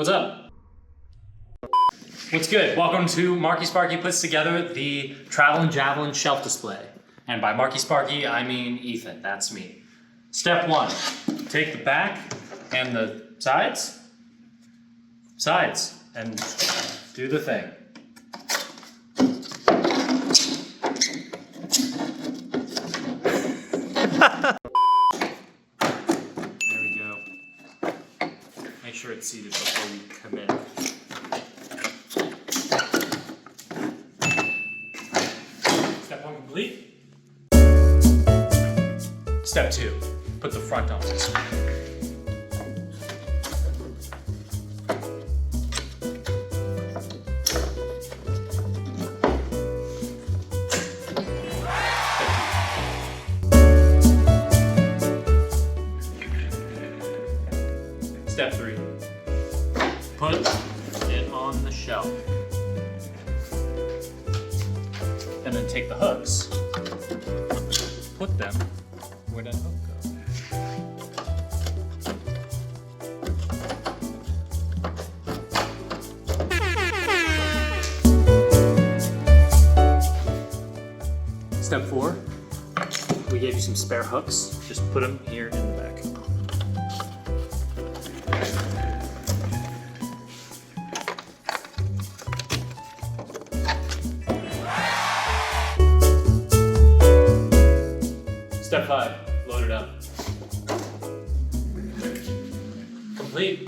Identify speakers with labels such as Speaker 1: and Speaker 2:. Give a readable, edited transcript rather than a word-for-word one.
Speaker 1: What's up? What's good? Welcome to Marky Sparky puts together the Travelin Javelin shelf display. And by Marky Sparky, I mean Ethan, that's me. Step one, take the back and the sides, and do the thing. There we go. Make sure it's seated before you commit. Step one complete. Step two, put the front on. Step three, put it on the shelf. And then take the hooks, put them where that hook goes. Step four, we gave you some spare hooks. Just put them here in the back. Step five, load it up. Complete.